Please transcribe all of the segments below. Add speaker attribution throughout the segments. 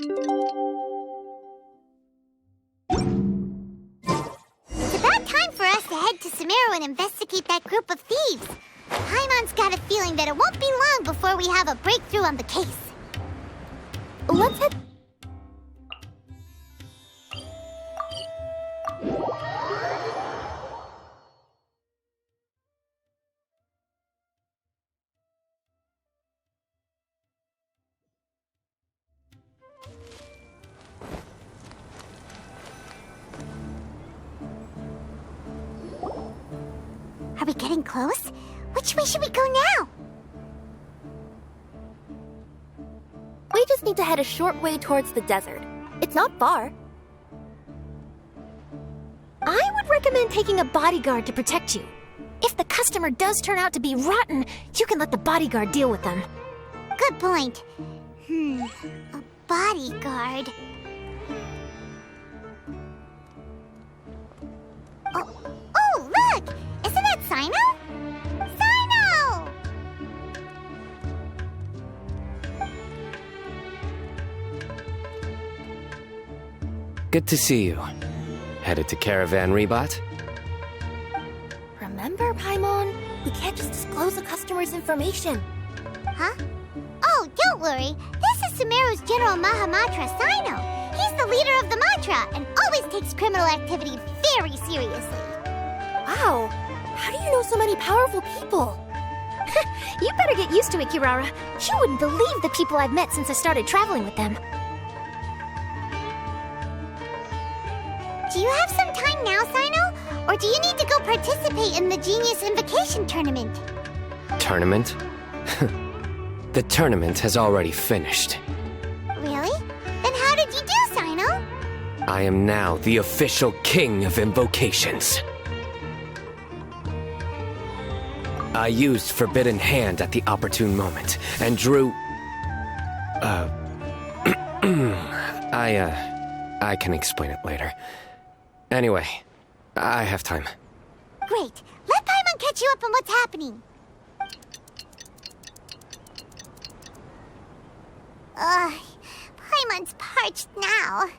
Speaker 1: It's about time for us to head to Sumeru and investigate that group of thieves. Paimon's got a feeling that it won't be long before we have a breakthrough on the case.
Speaker 2: Let's head...
Speaker 1: Are we getting close? Which way should we go now?
Speaker 2: We just need to head a short way towards the desert. It's not far. I would recommend taking a bodyguard to protect you. If the customer does turn out to be rotten, you can let the bodyguard deal with them.
Speaker 1: Good point. A bodyguard. Oh, look! Isn't that Sino? Sino!
Speaker 3: Good to see you. Headed to Caravan Rebot?
Speaker 2: Remember, Paimon? We can't just disclose the customer's information.
Speaker 1: Huh? Oh, don't worry. This is Sumeru's General Mahamatra, Sino. He's the leader of the Matra and always takes criminal activity very seriously.
Speaker 2: Wow. How do you know so many powerful people? You better get used to it, Kirara. You wouldn't believe the people I've met since I started traveling with them.
Speaker 1: Do you have some time now, Sino? Or do you need to go participate in the Genius Invocation Tournament?
Speaker 3: Tournament? The tournament has already finished.
Speaker 1: Really? Then how did you do, Sino?
Speaker 3: I am now the official king of invocations. I used Forbidden Hand at the opportune moment, and drew... I can explain it later. Anyway, I have time.
Speaker 1: Great. Let Paimon catch you up on what's happening. Paimon's parched now.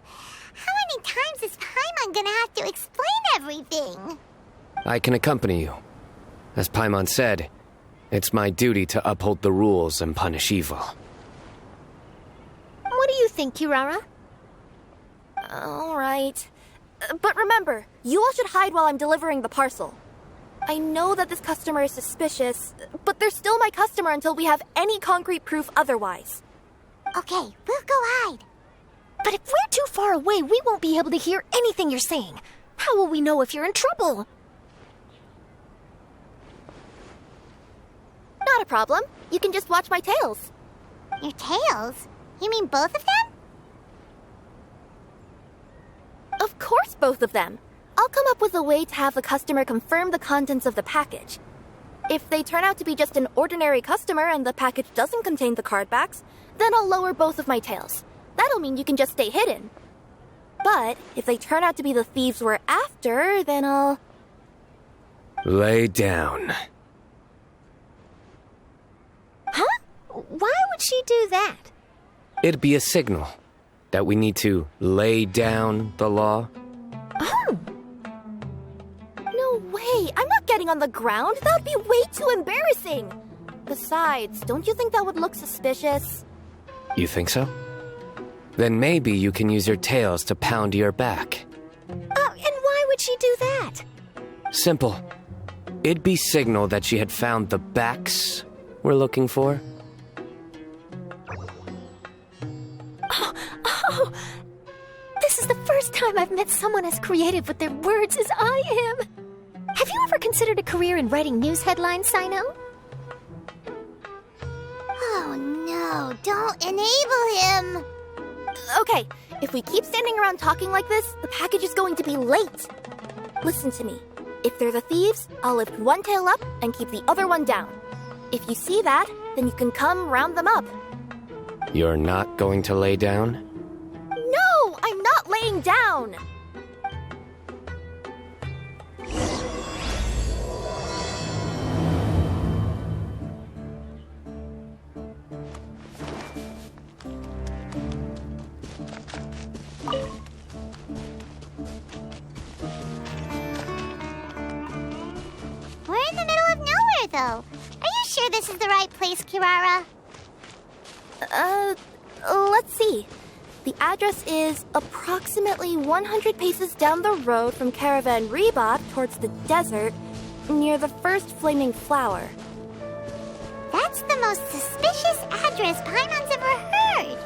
Speaker 1: How many times is Paimon gonna have to explain everything?
Speaker 3: I can accompany you. As Paimon said, it's my duty to uphold the rules and punish evil.
Speaker 2: What do you think, Kirara? All right. But remember, you all should hide while I'm delivering the parcel. I know that this customer is suspicious, but they're still my customer until we have any concrete proof otherwise.
Speaker 1: Okay, we'll go hide.
Speaker 2: But if we're too far away, we won't be able to hear anything you're saying. How will we know if you're in trouble? Not a problem. You can just watch my tails.
Speaker 1: Your tails? You mean both of them?
Speaker 2: Of course, both of them. I'll come up with a way to have the customer confirm the contents of the package. If they turn out to be just an ordinary customer and the package doesn't contain the card backs, then I'll lower both of my tails. That'll mean you can just stay hidden. But if they turn out to be the thieves we're after, then I'll...
Speaker 3: Lay down.
Speaker 2: Huh? Why would she do that?
Speaker 3: It'd be a signal that we need to lay down the law.
Speaker 2: Oh! No way! I'm not getting on the ground! That would be way too embarrassing! Besides, don't you think that would look suspicious?
Speaker 3: You think so? Then maybe you can use your tails to pound your back.
Speaker 2: And why would she do that?
Speaker 3: Simple. It'd be signal that she had found the backs we're looking for.
Speaker 2: Oh, this is the first time I've met someone as creative with their words as I am. Have you ever considered a career in writing news headlines, Sino?
Speaker 1: Oh no, don't enable him!
Speaker 2: Okay, if we keep standing around talking like this, the package is going to be late. Listen to me. If they're the thieves, I'll lift one tail up and keep the other one down. If you see that, then you can come round them up.
Speaker 3: You're not going to lay down?
Speaker 2: No, I'm not laying down!
Speaker 1: though. Are you sure this is the right place, Kirara?
Speaker 2: Let's see. The address is approximately 100 paces down the road from Caravan Rebot towards the desert, near the first flaming flower.
Speaker 1: That's the most suspicious address Paimon's ever heard.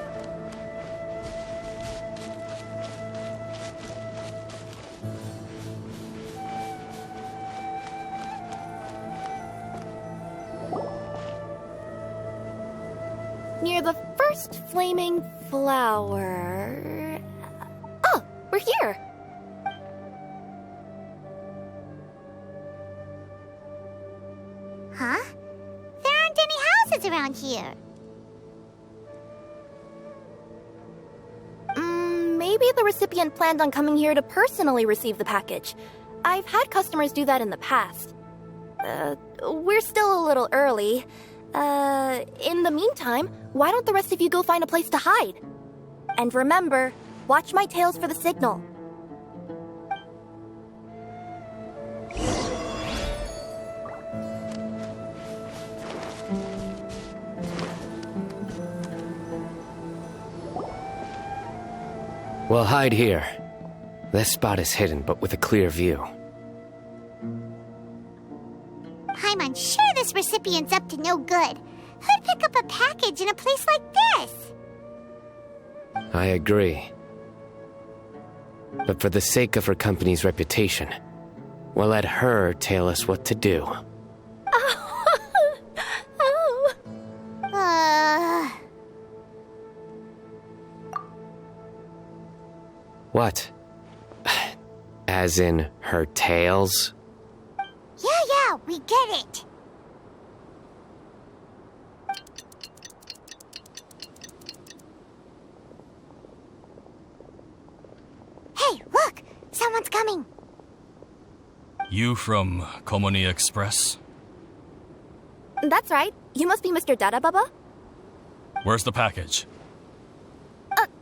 Speaker 2: Near the first flaming flower... Oh, we're here!
Speaker 1: Huh? There aren't any houses around here.
Speaker 2: Maybe the recipient planned on coming here to personally receive the package. I've had customers do that in the past. We're still a little early. In the meantime, why don't the rest of you go find a place to hide? And remember, watch my tails for the signal.
Speaker 3: We'll hide here. This spot is hidden, but with a clear view.
Speaker 1: Paimon's sure this recipient's up to no good. Who'd pick up a package in a place like this?
Speaker 3: I agree. But for the sake of her company's reputation, we'll let her tell us what to do. What? As in her tails?
Speaker 1: Yeah, we get it. Hey, look! Someone's coming.
Speaker 4: You from Komoni Express?
Speaker 2: That's right. You must be Mr. Dada Baba?
Speaker 4: Where's the package?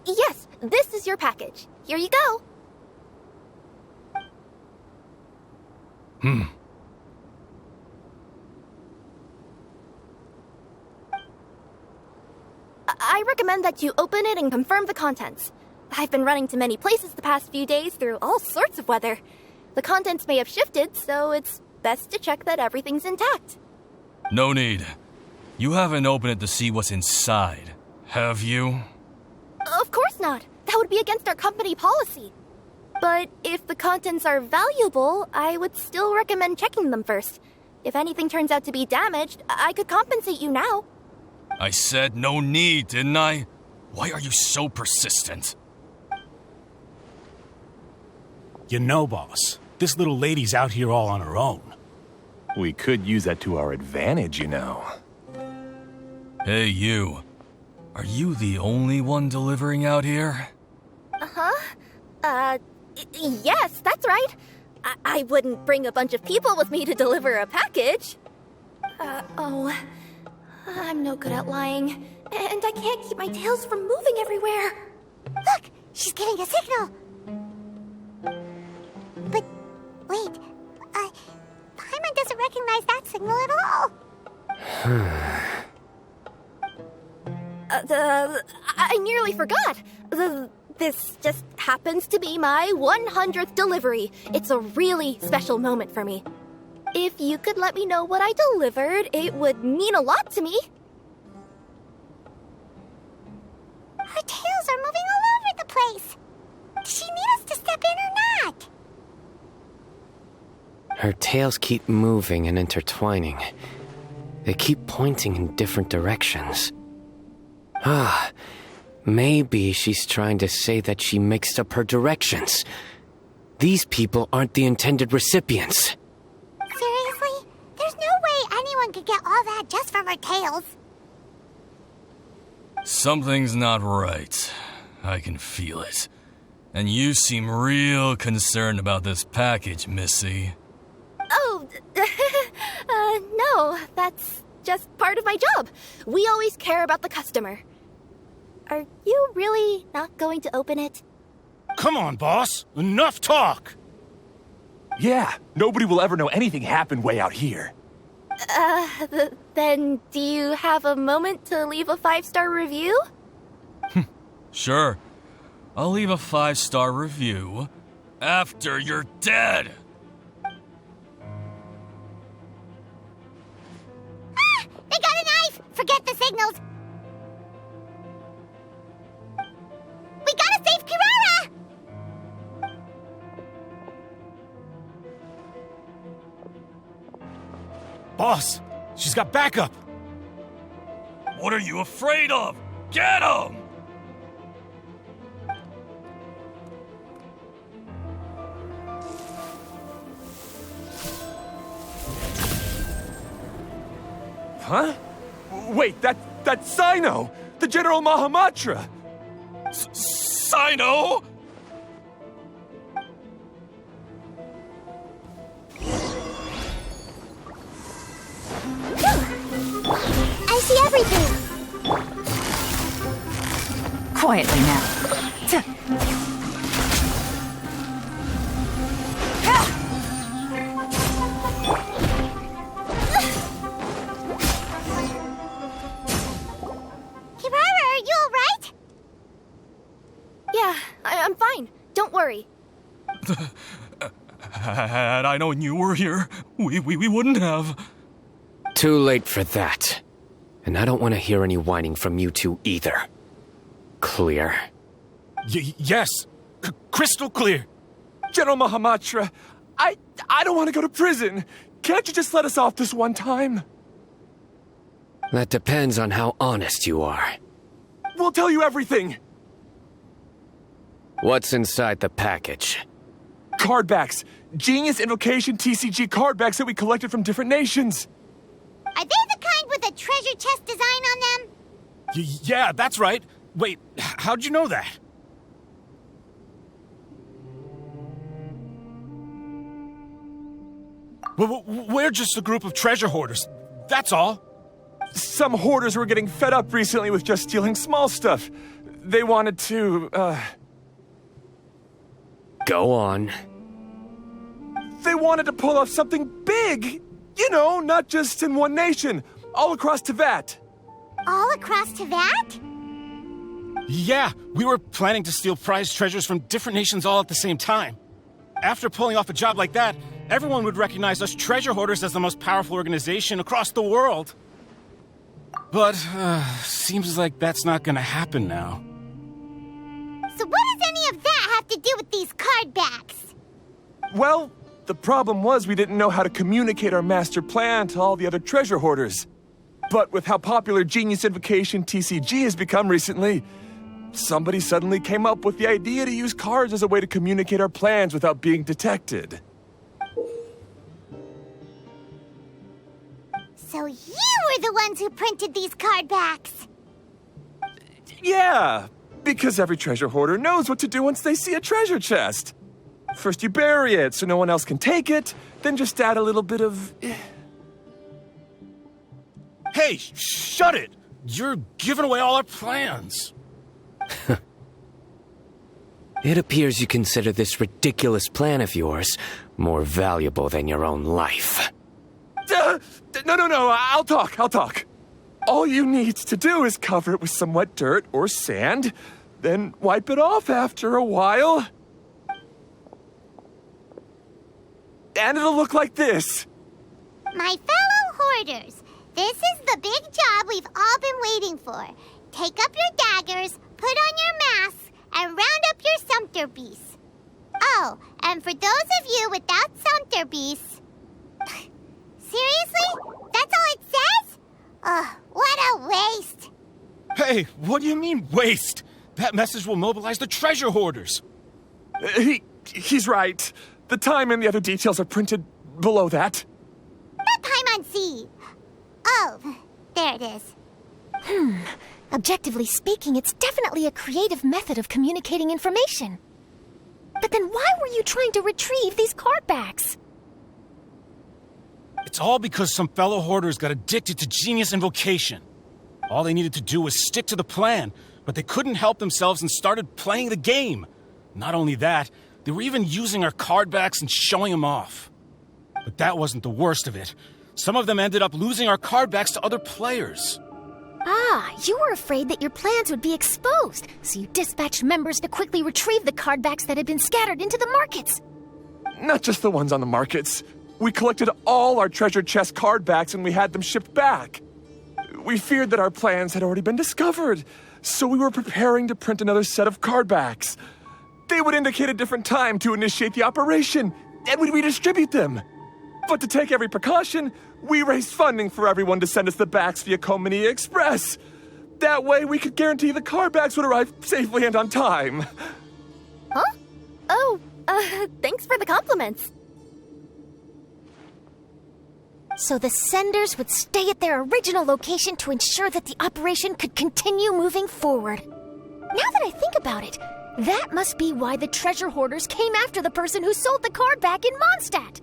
Speaker 2: Yes, this is your package. Here you go. I recommend that you open it and confirm the contents. I've been running to many places the past few days through all sorts of weather. The contents may have shifted, so it's best to check that everything's intact.
Speaker 4: No need. You haven't opened it to see what's inside, have you?
Speaker 2: Of course not. That would be against our company policy. But if the contents are valuable, I would still recommend checking them first. If anything turns out to be damaged, I could compensate you now.
Speaker 4: I said no need, didn't I? Why are you so persistent?
Speaker 5: You know, boss, this little lady's out here all on her own.
Speaker 6: We could use that to our advantage, you know.
Speaker 4: Hey, you. Are you the only one delivering out here?
Speaker 2: Yes, that's right. I wouldn't bring a bunch of people with me to deliver a package. I'm no good at lying, and I can't keep my tails from moving everywhere.
Speaker 1: Look! She's giving a signal! But, wait, Paimon doesn't recognize that signal at all!
Speaker 2: I nearly forgot. This just happens to be my 100th delivery. It's a really special moment for me. If you could let me know what I delivered, it would mean a lot to me.
Speaker 1: Her tails are moving all over the place! Does she need us to step in or not?
Speaker 3: Her tails keep moving and intertwining. They keep pointing in different directions. Maybe she's trying to say that she mixed up her directions. These people aren't the intended recipients.
Speaker 1: Seriously? There's no way anyone could get all that just from her tails.
Speaker 4: Something's not right. I can feel it. And you seem real concerned about this package, Missy.
Speaker 2: Oh, no, that's just part of my job. We always care about the customer. Are you really not going to open it?
Speaker 5: Come on, boss. Enough talk.
Speaker 6: Yeah, nobody will ever know anything happened way out here.
Speaker 2: Then do you have a moment to leave a 5-star review?
Speaker 4: Sure. I'll leave a 5-star review after you're dead.
Speaker 1: Ah! They got a knife! Forget the signals! We gotta save Kirara!
Speaker 5: Boss, she's got backup.
Speaker 4: What are you afraid of? Get him!
Speaker 6: Huh? Wait, that's Sino! The General Mahamatra!
Speaker 4: Sino?
Speaker 1: I see everything!
Speaker 7: Quietly now.
Speaker 1: Kirara, are you alright?
Speaker 2: Yeah, I'm fine. Don't worry.
Speaker 4: Had I known you were here, we wouldn't have.
Speaker 3: Too late for that. And I don't want to hear any whining from you two either. Clear?
Speaker 5: Yes. Crystal clear.
Speaker 6: General Mahamatra, I don't want to go to prison. Can't you just let us off this one time?
Speaker 3: That depends on how honest you are.
Speaker 6: We'll tell you everything.
Speaker 3: What's inside the package?
Speaker 6: Card backs. Genius Invocation TCG card backs that we collected from different nations.
Speaker 1: Are they the kind with a treasure chest design on them?
Speaker 5: Yeah, that's right. Wait, how'd you know that? We're just a group of treasure hoarders. That's all.
Speaker 6: Some hoarders were getting fed up recently with just stealing small stuff. They wanted to,
Speaker 3: Go on.
Speaker 6: They wanted to pull off something big. You know, not just in one nation. All across Teyvat.
Speaker 1: All across Teyvat?
Speaker 5: Yeah, we were planning to steal prized treasures from different nations all at the same time. After pulling off a job like that, everyone would recognize us treasure hoarders as the most powerful organization across the world. But, seems like that's not gonna happen now.
Speaker 1: So what does any of that have to do with these card backs?
Speaker 6: Well, the problem was we didn't know how to communicate our master plan to all the other treasure hoarders. But with how popular Genius Invocation TCG has become recently, somebody suddenly came up with the idea to use cards as a way to communicate our plans without being detected.
Speaker 1: So you were the ones who printed these card backs?
Speaker 6: Yeah, because every treasure hoarder knows what to do once they see a treasure chest. First you bury it so no one else can take it, then just add a little bit of...
Speaker 5: Hey, shut it! You're giving away all our plans.
Speaker 3: It appears you consider this ridiculous plan of yours more valuable than your own life.
Speaker 6: No, I'll talk. All you need to do is cover it with some wet dirt or sand, then wipe it off after a while. And it'll look like this.
Speaker 1: My fellow hoarders, this is the big job we've all been waiting for. Take up your daggers, put on your masks, and round up your sumpter beasts. Oh, and for those of you without sumpter beasts... Seriously? That's all it says? Ugh, what a waste.
Speaker 5: Hey, what do you mean, waste? That message will mobilize the treasure hoarders.
Speaker 6: He's right. The time and the other details are printed below that.
Speaker 1: That Paimon-si. Oh, there it is.
Speaker 8: Objectively speaking, it's definitely a creative method of communicating information. But then why were you trying to retrieve these card backs?
Speaker 5: It's all because some fellow hoarders got addicted to Genius Invocation. All they needed to do was stick to the plan, but they couldn't help themselves and started playing the game. Not only that, they were even using our card backs and showing them off. But that wasn't the worst of it. Some of them ended up losing our card backs to other players.
Speaker 8: Ah, you were afraid that your plans would be exposed, so you dispatched members to quickly retrieve the card backs that had been scattered into the markets.
Speaker 6: Not just the ones on the markets. We collected all our treasure chest card backs and we had them shipped back. We feared that our plans had already been discovered, so we were preparing to print another set of card backs. They would indicate a different time to initiate the operation, and we'd redistribute them. But to take every precaution, we raised funding for everyone to send us the backs via Komini Express. That way, we could guarantee the card backs would arrive safely and on time.
Speaker 2: Huh? Oh, thanks for the compliments.
Speaker 8: So the senders would stay at their original location to ensure that the operation could continue moving forward. Now that I think about it, that must be why the treasure hoarders came after the person who sold the card back in Mondstadt.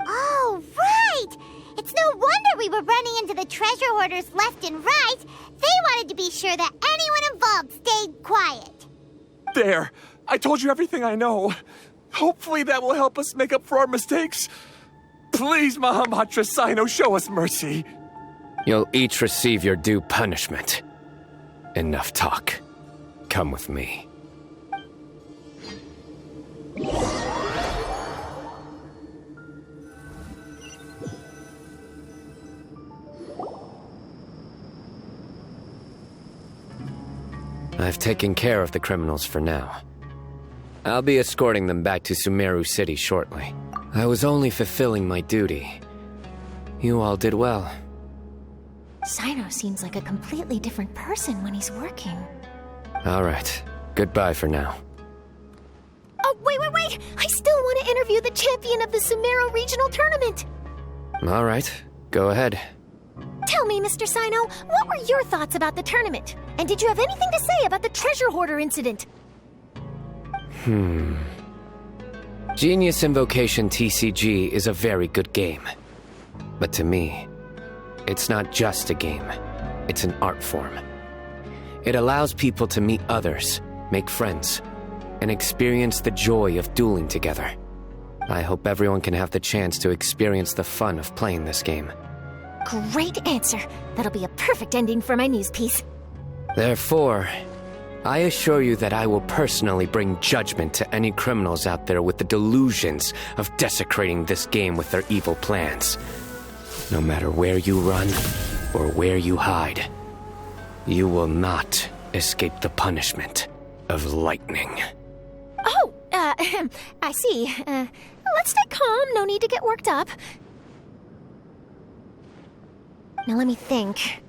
Speaker 1: Oh, right! It's no wonder we were running into the treasure hoarders left and right. They wanted to be sure that anyone involved stayed quiet.
Speaker 6: There. I told you everything I know. Hopefully that will help us make up for our mistakes. Please, Mahamatra Sino, show us mercy.
Speaker 3: You'll each receive your due punishment. Enough talk. Come with me. I've taken care of the criminals for now. I'll be escorting them back to Sumeru City shortly. I was only fulfilling my duty. You all did well.
Speaker 8: Sino seems like a completely different person when he's working.
Speaker 3: All right. Goodbye for now.
Speaker 8: Oh, wait! I still want to interview the champion of the Sumeru Regional Tournament!
Speaker 3: All right. Go ahead.
Speaker 8: Tell me, Mr. Sino, what were your thoughts about the tournament? And did you have anything to say about the treasure hoarder incident?
Speaker 3: Genius Invocation TCG is a very good game. But to me, it's not just a game. It's an art form. It allows people to meet others, make friends, and experience the joy of dueling together. I hope everyone can have the chance to experience the fun of playing this game.
Speaker 8: Great answer. That'll be a perfect ending for my news piece.
Speaker 3: Therefore, I assure you that I will personally bring judgment to any criminals out there with the delusions of desecrating this game with their evil plans. No matter where you run or where you hide, you will not escape the punishment of lightning.
Speaker 8: Oh, I see. Let's stay calm. No need to get worked up. Now let me think.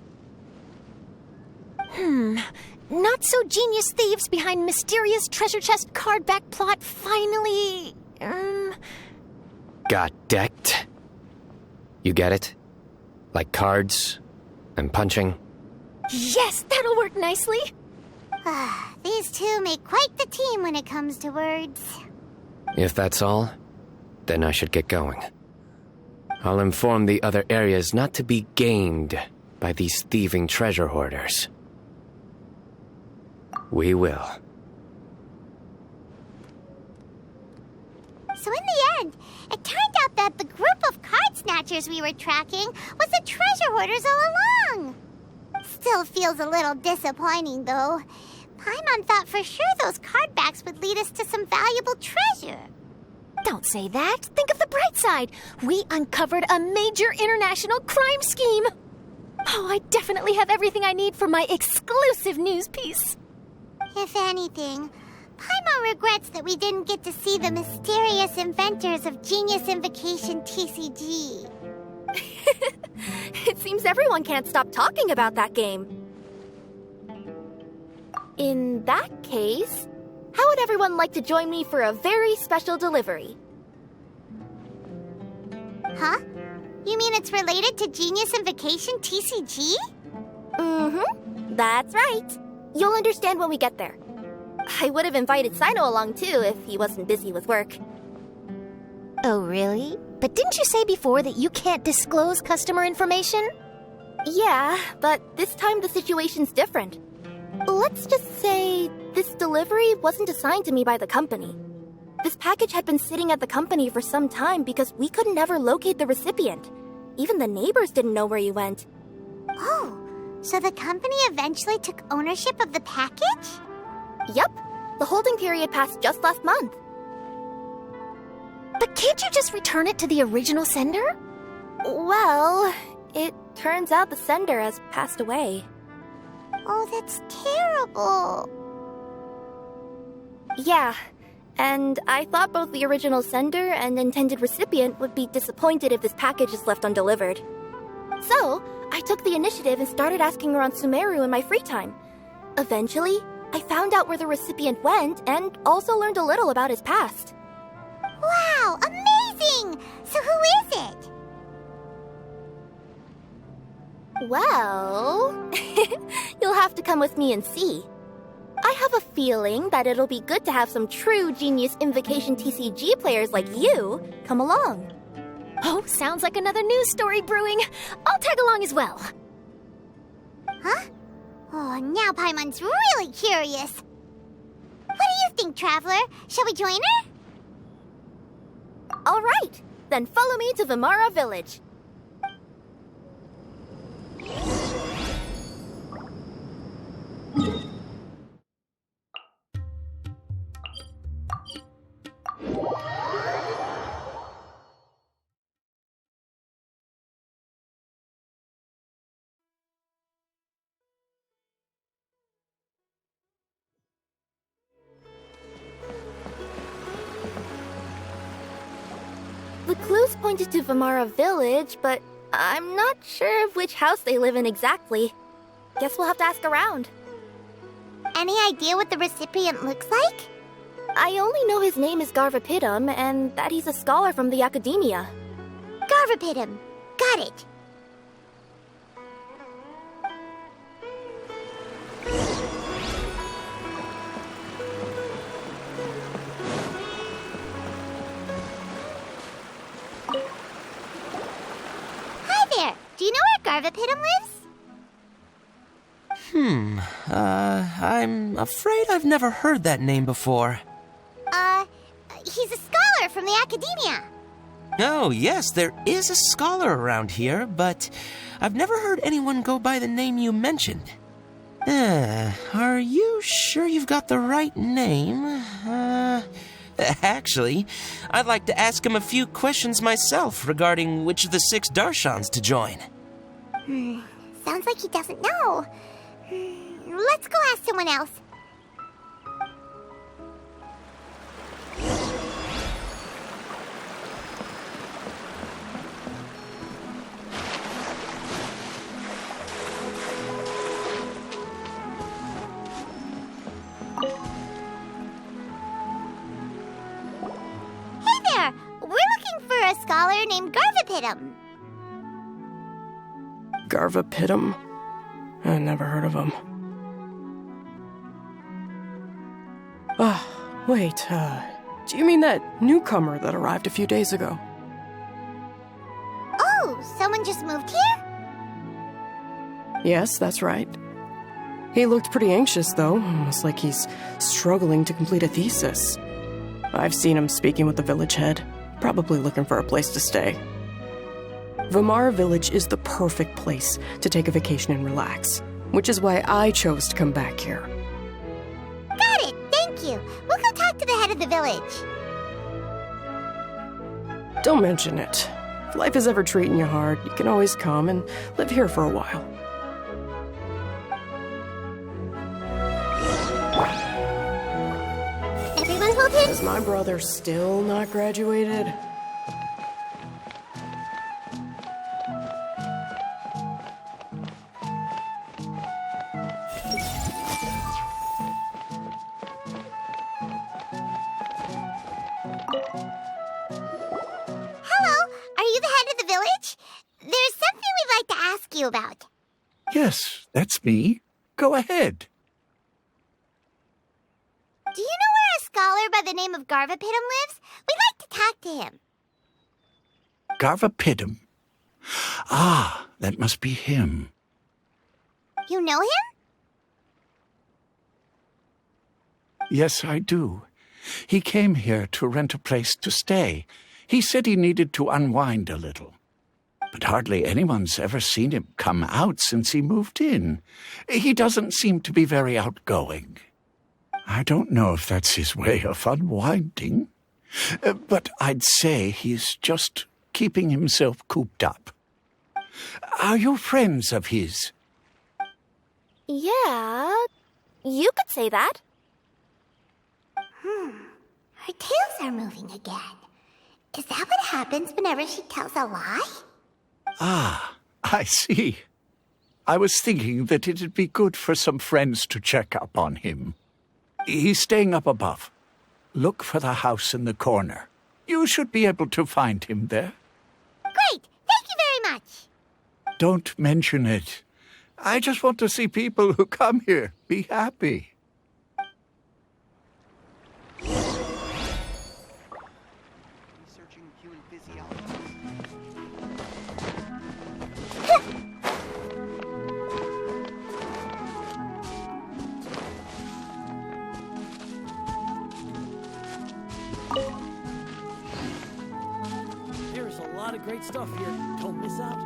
Speaker 8: Not-so-genius thieves behind mysterious treasure chest card back plot finally...
Speaker 3: Got decked? You get it? Like cards and punching?
Speaker 8: Yes, that'll work nicely.
Speaker 1: These two make quite the team when it comes to words.
Speaker 3: If that's all, then I should get going. I'll inform the other areas not to be gamed by these thieving treasure hoarders. We will.
Speaker 1: So in the end, it turned out that the group of card snatchers we were tracking was the treasure hoarders all along. Still feels a little disappointing, though. Paimon thought for sure those card backs would lead us to some valuable treasure.
Speaker 8: Don't say that. Think of the bright side. We uncovered a major international crime scheme. Oh, I definitely have everything I need for my exclusive news piece.
Speaker 1: If anything, Paimon regrets that we didn't get to see the mysterious inventors of Genius Invocation TCG.
Speaker 2: It seems everyone can't stop talking about that game. In that case, how would everyone like to join me for a very special delivery?
Speaker 1: Huh? You mean it's related to Genius Invocation TCG?
Speaker 2: Mm-hmm. That's right. You'll understand when we get there. I would have invited Sino along too if he wasn't busy with work.
Speaker 8: Oh, really? But didn't you say before that you can't disclose customer information?
Speaker 2: Yeah, but this time the situation's different. Let's just say this delivery wasn't assigned to me by the company. This package had been sitting at the company for some time because we could never locate the recipient. Even the neighbors didn't know where you went.
Speaker 1: Oh, so the company eventually took ownership of the package?
Speaker 2: Yup. The holding period passed just last month.
Speaker 8: But can't you just return it to the original sender?
Speaker 2: Well, it turns out the sender has passed away.
Speaker 1: Oh, that's terrible.
Speaker 2: Yeah, and I thought both the original sender and intended recipient would be disappointed if this package is left undelivered. So, I took the initiative and started asking around Sumeru in my free time. Eventually, I found out where the recipient went and also learned a little about his past.
Speaker 1: Wow, amazing! So who is it?
Speaker 2: Well, you'll have to come with me and see. I have a feeling that it'll be good to have some true genius Invocation TCG players like you come along.
Speaker 8: Oh, sounds like another news story brewing. I'll tag along as well.
Speaker 1: Huh? Oh, now Paimon's really curious. What do you think, Traveler? Shall we join her?
Speaker 2: All right, then follow me to Vimara Village. The clues pointed to Vimara Village, but I'm not sure of which house they live in exactly. Guess we'll have to ask around.
Speaker 1: Any idea what the recipient looks like?
Speaker 2: I only know his name is Garvapidum and that he's a scholar from the academia.
Speaker 1: Garvapidum. Got it. Hi there. Do you know where Garvapidum lives?
Speaker 9: I'm afraid I've never heard that name before.
Speaker 1: He's a scholar from the academia.
Speaker 9: Oh, yes, there is a scholar around here, but I've never heard anyone go by the name you mentioned. Are you sure you've got the right name? Actually, I'd like to ask him a few questions myself regarding which of the 6 Darshans to join.
Speaker 1: Sounds like he doesn't know. Let's go ask someone else. Hey there! We're looking for a scholar named Garvapidum.
Speaker 10: Garvapidum? I never heard of him. Wait, do you mean that newcomer that arrived a few days ago?
Speaker 1: Oh, someone just moved here?
Speaker 10: Yes, that's right. He looked pretty anxious, though, almost like he's struggling to complete a thesis. I've seen him speaking with the village head, probably looking for a place to stay. Vimara Village is the perfect place to take a vacation and relax, which is why I chose to come back here.
Speaker 1: Got it, thank you. We'll go talk to the head of the village.
Speaker 10: Don't mention it. If life is ever treating you hard, you can always come and live here for a while.
Speaker 1: Everyone hold in.
Speaker 10: Is my brother still not graduated?
Speaker 1: Hello, are you the head of the village? There's something we'd like to ask you about.
Speaker 11: Yes, that's me. Go ahead.
Speaker 1: Do you know where a scholar by the name of Garvapidum lives? We'd like to talk to him.
Speaker 11: Garvapidum. Ah, that must be him.
Speaker 1: You know him?
Speaker 11: Yes, I do. He came here to rent a place to stay. He said he needed to unwind a little. but hardly anyone's ever seen him come out since he moved in. He doesn't seem to be very outgoing. I don't know if that's his way of unwinding, but I'd say he's just keeping himself cooped up. Are you friends of his?
Speaker 2: Yeah, you could say that.
Speaker 1: Her tails are moving again. Is that what happens whenever she tells a lie?
Speaker 11: Ah, I see. I was thinking that it'd be good for some friends to check up on him. He's staying up above. Look for the house in the corner. You should be able to find him there.
Speaker 1: Great! Thank you very much!
Speaker 11: Don't mention it. I just want to see people who come here be happy.
Speaker 12: Researching human physiology.
Speaker 13: There's a lot of great stuff here. Don't miss out.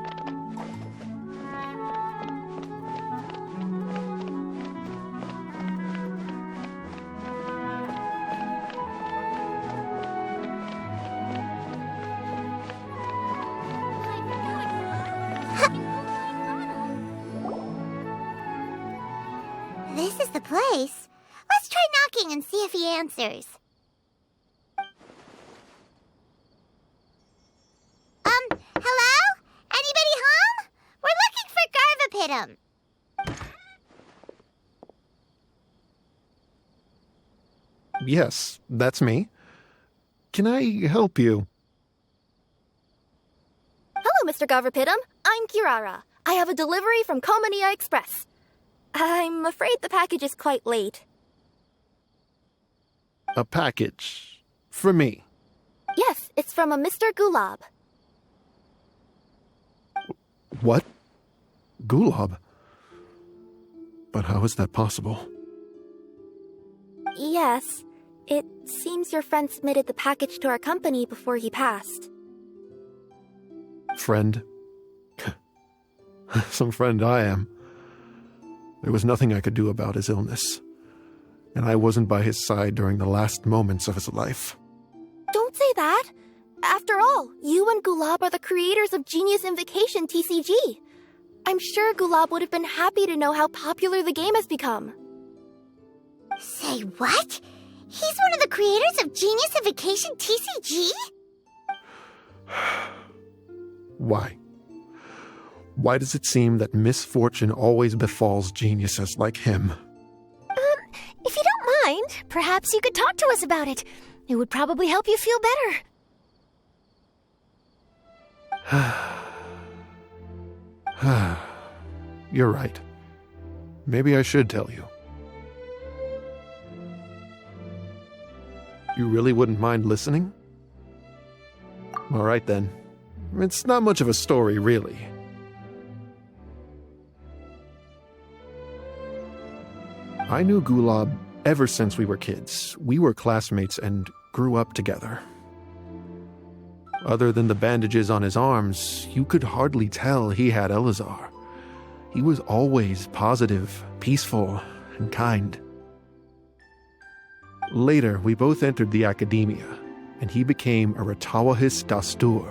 Speaker 1: This is the place. Let's try knocking and see if he answers. Hello? Anybody home? We're looking for Garvapitum.
Speaker 14: Yes, that's me. Can I help you?
Speaker 2: Hello, Mr. Garvapitum. I'm Kirara. I have a delivery from Komania Express. I'm afraid the package is quite late.
Speaker 14: A package? For me?
Speaker 2: Yes, it's from a Mr. Gulab.
Speaker 14: What? Gulab? But how is that possible?
Speaker 2: Yes, it seems your friend submitted the package to our company before he passed.
Speaker 14: Friend? Some friend I am. There was nothing I could do about his illness, and I wasn't by his side during the last moments of his life.
Speaker 2: Don't say that! After all, you and Gulab are the creators of Genius Invocation TCG. I'm sure Gulab would have been happy to know how popular the game has become.
Speaker 1: Say what? He's one of the creators of Genius Invocation TCG?
Speaker 14: Why? Why does it seem that misfortune always befalls geniuses like him?
Speaker 8: If you don't mind, perhaps you could talk to us about it. It would probably help you feel better.
Speaker 14: You're right. Maybe I should tell you. You really wouldn't mind listening? All right, then. It's not much of a story, really. I knew Gulab ever since we were kids. We were classmates and grew up together. Other than the bandages on his arms, you could hardly tell he had Elazar. He was always positive, peaceful, and kind. Later, we both entered the academia, and he became a Ratawahis Dastur.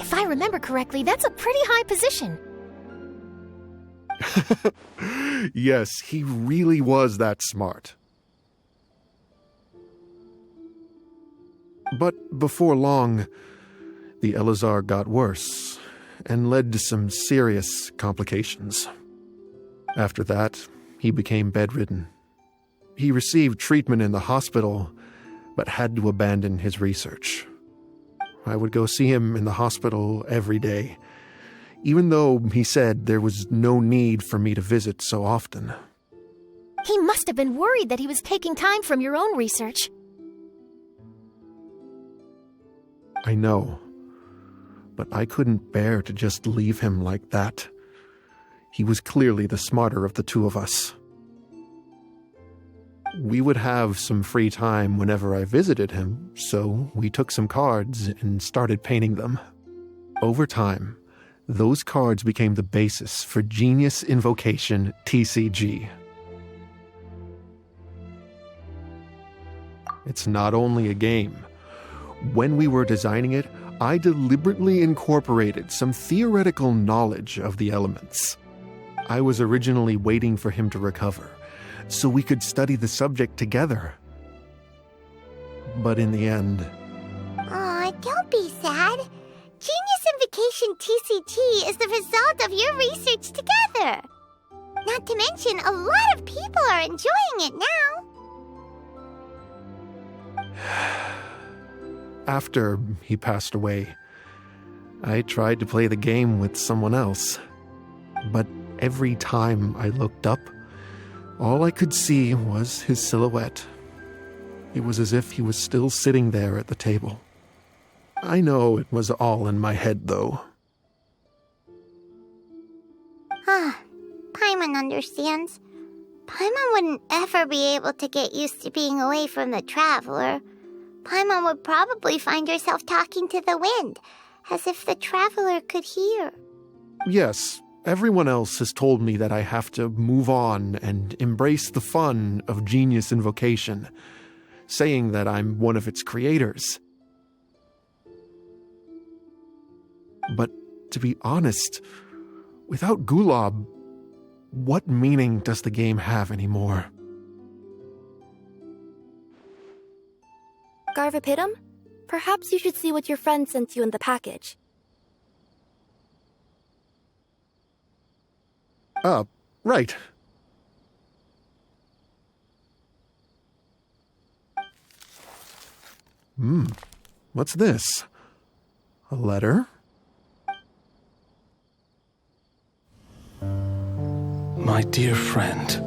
Speaker 8: If I remember correctly, that's a pretty high position.
Speaker 14: Yes, he really was that smart. But before long, the Elazar got worse and led to some serious complications. After that, he became bedridden. He received treatment in the hospital, but had to abandon his research. I would go see him in the hospital every day, even though he said there was no need for me to visit so often.
Speaker 8: He must have been worried that he was taking time from your own research.
Speaker 14: I know, but I couldn't bear to just leave him like that. He was clearly the smarter of the two of us. We would have some free time whenever I visited him, so we took some cards and started painting them. Over time, those cards became the basis for Genius Invocation TCG. It's not only a game. When we were designing it, I deliberately incorporated some theoretical knowledge of the elements. I was originally waiting for him to recover, so we could study the subject together. But in the end...
Speaker 1: Aw, don't be sad. Genius Invocation TCG is the result of your research together. Not to mention, a lot of people are enjoying it now.
Speaker 14: After he passed away, I tried to play the game with someone else. But every time I looked up, all I could see was his silhouette. It was as if he was still sitting there at the table. I know it was all in my head, though.
Speaker 1: Paimon understands. Paimon wouldn't ever be able to get used to being away from the traveler. Paimon would probably find herself talking to the wind, as if the traveler could hear.
Speaker 14: Yes, everyone else has told me that I have to move on and embrace the fun of Genius Invocation, saying that I'm one of its creators. But to be honest, without Gulob, what meaning does the game have anymore?
Speaker 2: Garvapitum, perhaps you should see what your friend sent you in the package.
Speaker 14: Right. What's this? A letter?
Speaker 15: My dear friend,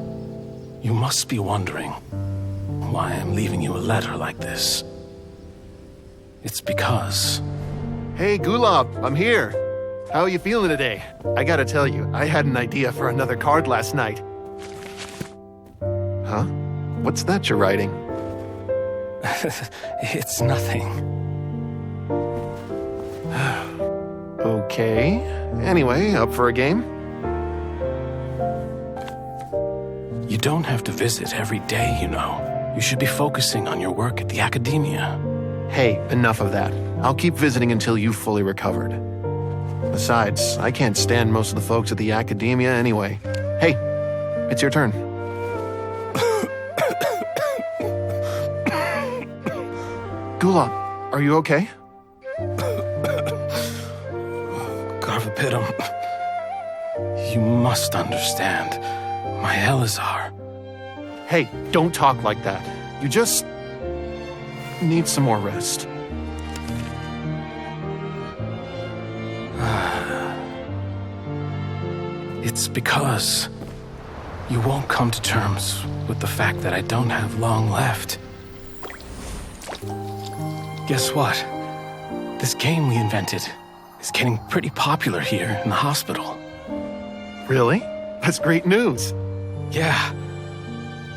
Speaker 15: you must be wondering why I'm leaving you a letter like this. It's because...
Speaker 14: Hey, Gulob, I'm here. How are you feeling today? I gotta tell you, I had an idea for another card last night. Huh? What's that you're writing?
Speaker 15: It's nothing.
Speaker 14: Okay. Anyway, up for a game?
Speaker 15: You don't have to visit every day, you know. You should be focusing on your work at the academia.
Speaker 14: Hey, enough of that. I'll keep visiting until you've fully recovered. Besides, I can't stand most of the folks at the academia anyway. Hey, it's your turn. Gulob, are you okay?
Speaker 15: Garvapitum, you must understand. My Elazar.
Speaker 14: Hey, don't talk like that. You just need some more rest.
Speaker 15: It's because you won't come to terms with the fact that I don't have long left. Guess what? This game we invented is getting pretty popular here in the hospital.
Speaker 14: Really? That's great news.
Speaker 15: Yeah.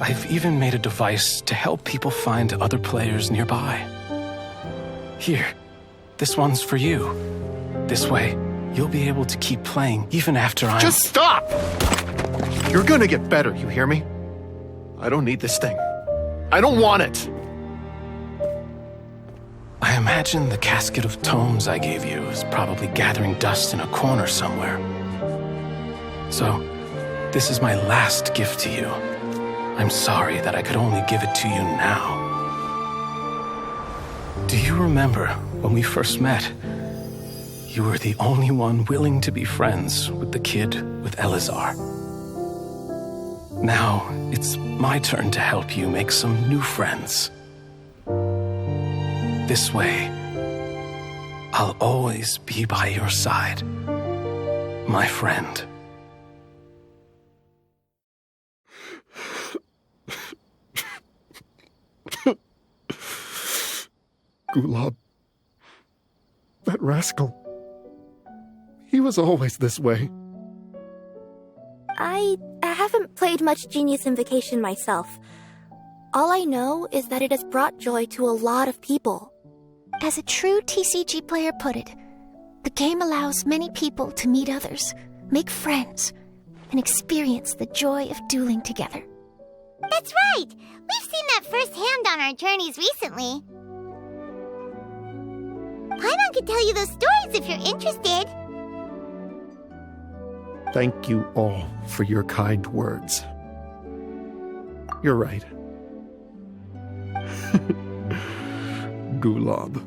Speaker 15: I've even made a device to help people find other players nearby. Here, this one's for you. This way, you'll be able to keep playing even after I'm...
Speaker 14: Just stop! You're gonna get better, you hear me? I don't need this thing. I don't want it!
Speaker 15: I imagine the casket of tomes I gave you is probably gathering dust in a corner somewhere. So, this is my last gift to you. I'm sorry that I could only give it to you now. Do you remember when we first met? You were the only one willing to be friends with the kid with Elazar. Now, it's my turn to help you make some new friends. This way, I'll always be by your side, my friend.
Speaker 14: Gulob. That rascal. He was always this way.
Speaker 2: I haven't played much Genius Invocation myself, All I know is that it has brought joy to a lot of people.
Speaker 8: As a true TCG player put it, the game allows many people to meet others, make friends, and experience the joy of dueling together.
Speaker 1: That's right! We've seen that firsthand on our journeys recently. Paimon could tell you those stories if you're interested.
Speaker 14: Thank you all for your kind words. You're right. Gulob.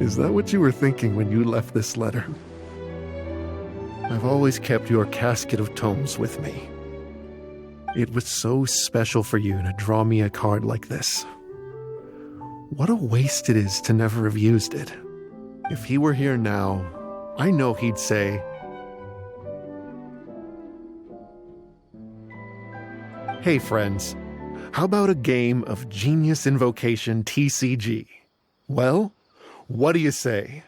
Speaker 14: Is that what you were thinking when you left this letter? I've always kept your casket of tomes with me. It was so special for you to draw me a card like this. What a waste it is to never have used it. If he were here now, I know he'd say, "Hey friends, how about a game of Genius Invocation TCG? Well, what do you say?"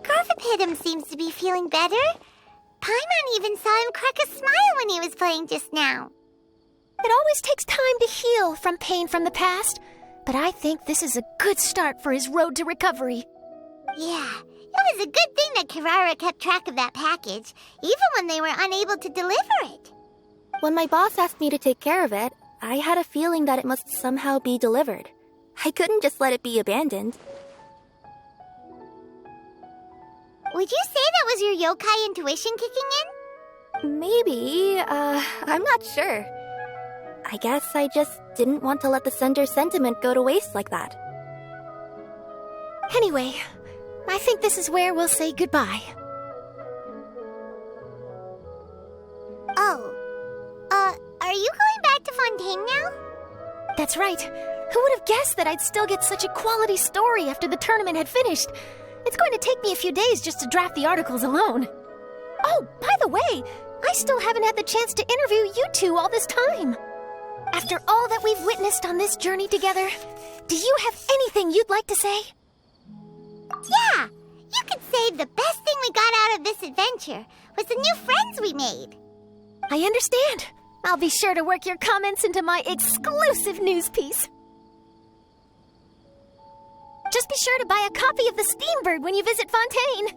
Speaker 1: Garfapidum seems to be feeling better. Paimon even saw him crack a smile when he was playing just now.
Speaker 8: It always takes time to heal from pain from the past, but I think this is a good start for his road to recovery.
Speaker 1: Yeah, it was a good thing that Kirara kept track of that package, even when they were unable to deliver it.
Speaker 2: When my boss asked me to take care of it, I had a feeling that it must somehow be delivered. I couldn't just let it be abandoned.
Speaker 1: Would you say that was your yokai intuition kicking in?
Speaker 2: Maybe, I'm not sure. I guess I just didn't want to let the sender's sentiment go to waste like that.
Speaker 8: Anyway, I think this is where we'll say goodbye.
Speaker 1: Oh, are you going back to Fontaine now?
Speaker 8: That's right. Who would have guessed that I'd still get such a quality story after the tournament had finished? It's going to take me a few days just to draft the articles alone. Oh, by the way, I still haven't had the chance to interview you two all this time. After all that we've witnessed on this journey together, do you have anything you'd like to say?
Speaker 1: Yeah, you could say the best thing we got out of this adventure was the new friends we made.
Speaker 8: I understand. I'll be sure to work your comments into my exclusive news piece. Just be sure to buy a copy of the Steambird when you visit Fontaine.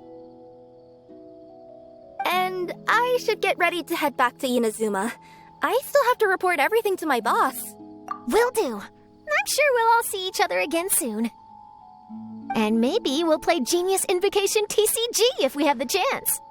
Speaker 2: And I should get ready to head back to Inazuma. I still have to report everything to my boss.
Speaker 8: Will do. I'm sure we'll all see each other again soon. And maybe we'll play Genius Invocation TCG if we have the chance.